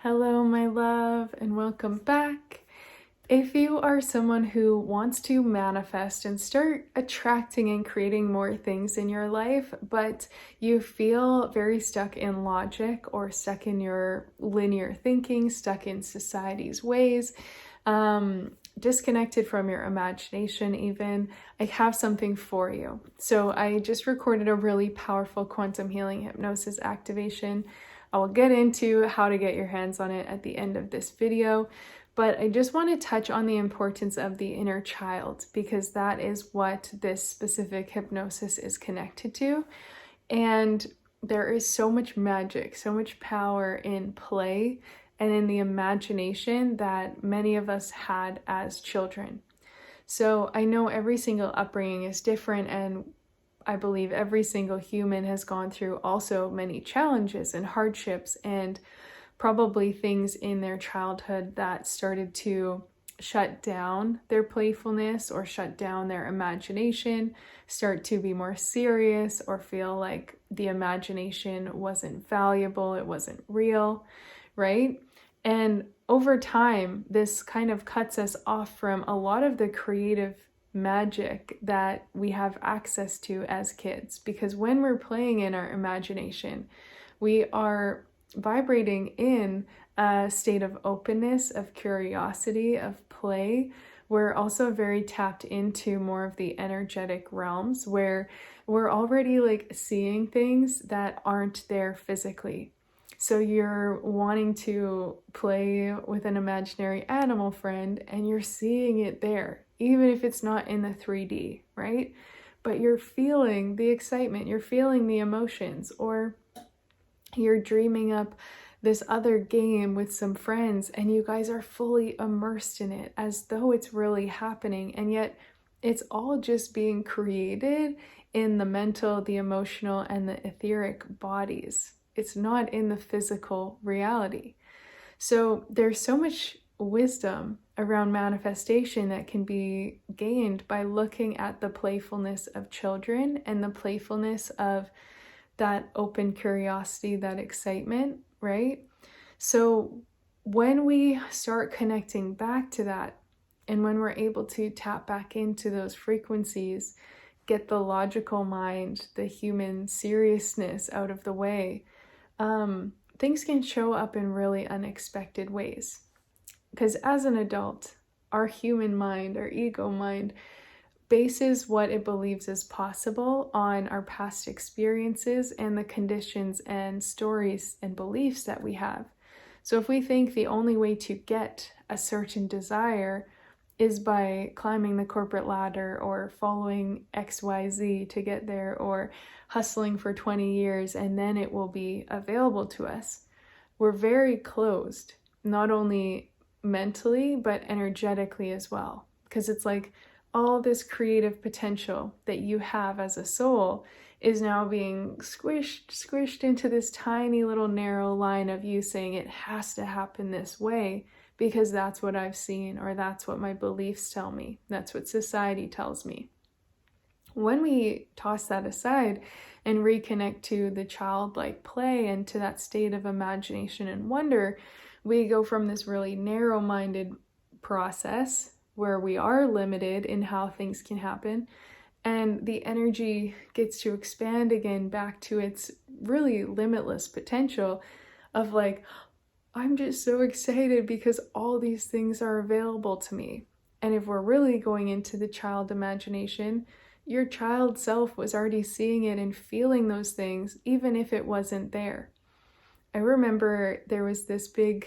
Hello, my love, and welcome back. If you are someone who wants to manifest and start attracting and creating more things in your life, but you feel very stuck in logic or stuck in your linear thinking, stuck in society's ways, disconnected from your imagination even, I have something for you. So I just recorded a really powerful quantum healing hypnosis activation. I will get into how to get your hands on it at the end of this video, but I just want to touch on the importance of the inner child because that is what this specific hypnosis is connected to. And there is so much magic, so much power in play and in the imagination that many of us had as children. So I know every single upbringing is different, and I believe every single human has gone through also many challenges and hardships and probably things in their childhood that started to shut down their playfulness or shut down their imagination, start to be more serious or feel like the imagination wasn't valuable, it wasn't real, right? And over time, this kind of cuts us off from a lot of the creative magic that we have access to as kids, because when we're playing in our imagination, we are vibrating in a state of openness, of curiosity, of play. We're also very tapped into more of the energetic realms where we're already like seeing things that aren't there physically. So you're wanting to play with an imaginary animal friend and you're seeing it there, even if it's not in the 3D, right? But you're feeling the excitement, you're feeling the emotions, or you're dreaming up this other game with some friends and you guys are fully immersed in it as though it's really happening. And yet it's all just being created in the mental, the emotional, and the etheric bodies. It's not in the physical reality. So there's so much wisdom around manifestation that can be gained by looking at the playfulness of children and the playfulness of that open curiosity, that excitement, right? So when we start connecting back to that, and when we're able to tap back into those frequencies, get the logical mind, the human seriousness out of the way, things can show up in really unexpected ways. Because as an adult, our human mind, our ego mind, bases what it believes is possible on our past experiences and the conditions and stories and beliefs that we have. So if we think the only way to get a certain desire is by climbing the corporate ladder or following XYZ to get there, or hustling for 20 years and then it will be available to us, we're very closed, not only mentally, but energetically as well. Because it's like all this creative potential that you have as a soul is now being squished into this tiny little narrow line of you saying it has to happen this way because that's what I've seen, or that's what my beliefs tell me, that's what society tells me. When we toss that aside and reconnect to the childlike play and to that state of imagination and wonder, we go from this really narrow-minded process where we are limited in how things can happen, and the energy gets to expand again back to its really limitless potential of like, I'm just so excited because all these things are available to me. And if we're really going into the child imagination, your child self was already seeing it and feeling those things, even if it wasn't there. I remember there was this big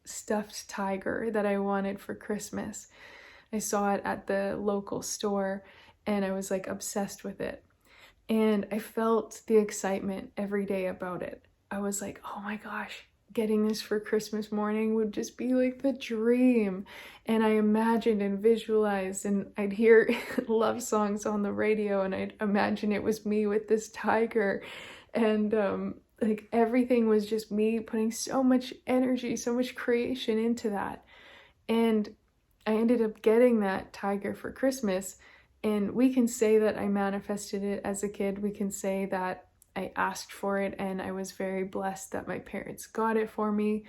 stuffed tiger that I wanted for Christmas. I saw it at the local store and I was like obsessed with it. And I felt the excitement every day about it. I was like, oh my gosh, getting this for Christmas morning would just be like the dream. And I imagined and visualized, and I'd hear love songs on the radio and I'd imagine it was me with this tiger. And like everything was just me putting so much energy, so much creation into that. And I ended up getting that tiger for Christmas. And we can say that I manifested it as a kid. We can say that I asked for it and I was very blessed that my parents got it for me.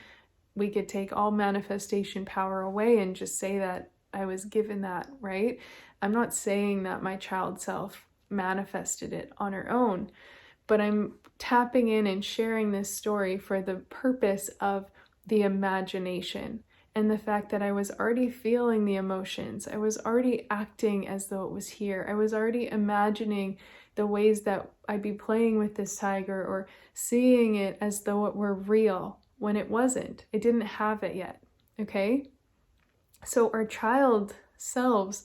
we could take all manifestation power away and just say that I was given that, right? I'm not saying that my child self manifested it on her own, but I'm tapping in and sharing this story for the purpose of the imagination and the fact that I was already feeling the emotions. I was already acting as though it was here. I was already imagining the ways that I'd be playing with this tiger or seeing it as though it were real when it wasn't. It didn't have it yet, okay? So our child selves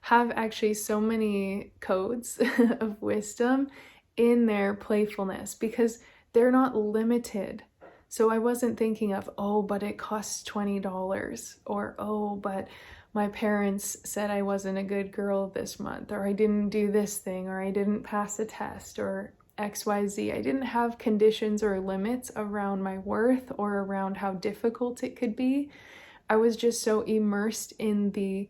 have actually so many codes of wisdom in their playfulness because they're not limited. So I wasn't thinking of, oh, but it costs $20, or oh, but my parents said I wasn't a good girl this month, or I didn't do this thing, or I didn't pass a test, or XYZ. I didn't have conditions or limits around my worth or around how difficult it could be. I was just so immersed in the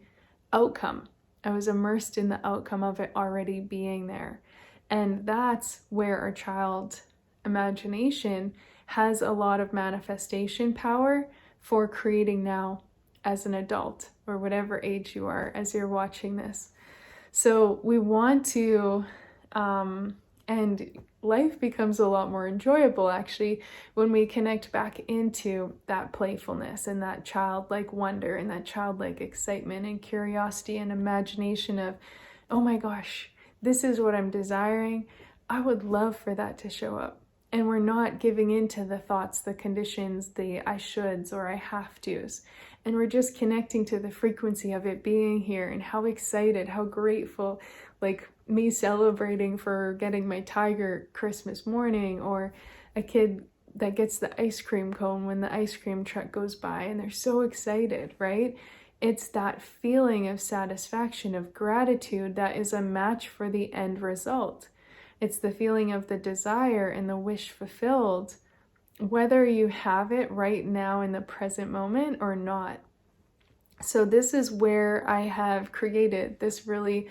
outcome. I was immersed in the outcome of it already being there. And that's where our child imagination has a lot of manifestation power for creating now as an adult or whatever age you are as you're watching this. So we want to, and life becomes a lot more enjoyable actually when we connect back into that playfulness and that childlike wonder and that childlike excitement and curiosity and imagination of, oh my gosh, this is what I'm desiring. I would love for that to show up. And we're not giving into the thoughts, the conditions, the I shoulds or I have tos. And we're just connecting to the frequency of it being here and how excited, how grateful, like me celebrating for getting my tiger Christmas morning, or a kid that gets the ice cream cone when the ice cream truck goes by and they're so excited, right? It's that feeling of satisfaction, of gratitude that is a match for the end result. It's the feeling of the desire and the wish fulfilled, whether you have it right now in the present moment or not. So this is where I have created this really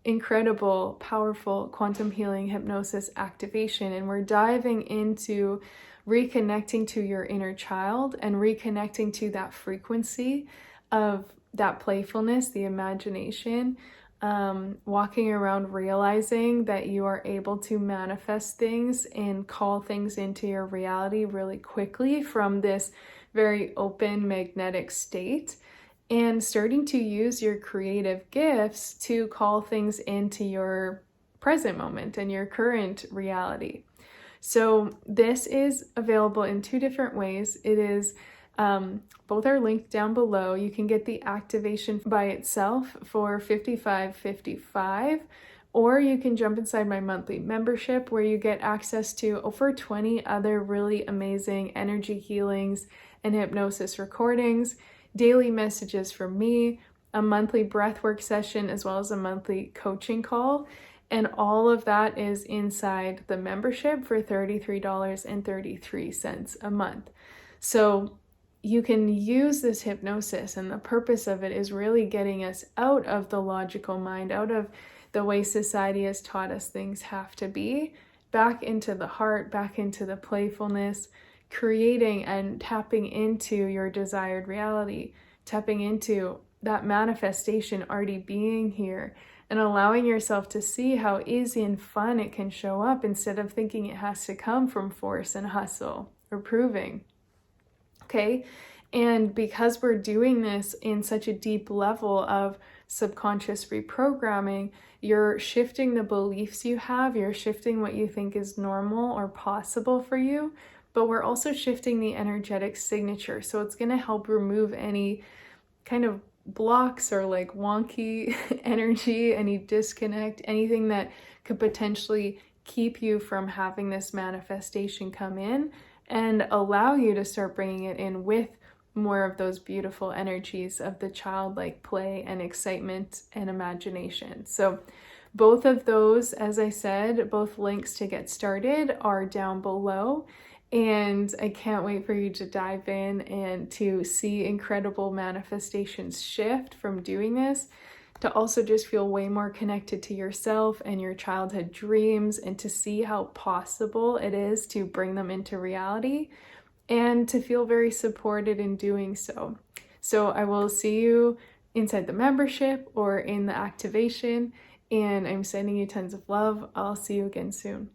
incredible, powerful quantum healing hypnosis activation. And we're diving into reconnecting to your inner child and reconnecting to that frequency of that playfulness, the imagination, walking around realizing that you are able to manifest things and call things into your reality really quickly from this very open magnetic state, and starting to use your creative gifts to call things into your present moment and your current reality. So this is available in two different ways. It is both are linked down below. You can get the activation by itself for $55.55, or you can jump inside my monthly membership where you get access to over 20 other really amazing energy healings and hypnosis recordings, daily messages from me, a monthly breathwork session, as well as a monthly coaching call. And all of that is inside the membership for $33.33 a month. So you can use this hypnosis, and the purpose of it is really getting us out of the logical mind, out of the way society has taught us things have to be, back into the heart, back into the playfulness, creating and tapping into your desired reality, tapping into that manifestation already being here, and allowing yourself to see how easy and fun it can show up instead of thinking it has to come from force and hustle or proving. Okay, and because we're doing this in such a deep level of subconscious reprogramming, you're shifting the beliefs you have, you're shifting what you think is normal or possible for you, but we're also shifting the energetic signature. So it's going to help remove any kind of blocks or like wonky energy, any disconnect, anything that could potentially keep you from having this manifestation come in, and allow you to start bringing it in with more of those beautiful energies of the childlike play and excitement and imagination. So both of those, as I said, both links to get started are down below. And I can't wait for you to dive in and to see incredible manifestations shift from doing this, to also just feel way more connected to yourself and your childhood dreams, and to see how possible it is to bring them into reality. and to feel very supported in doing so. So I will see you inside the membership or in the activation, and I'm sending you tons of love. I'll see you again soon.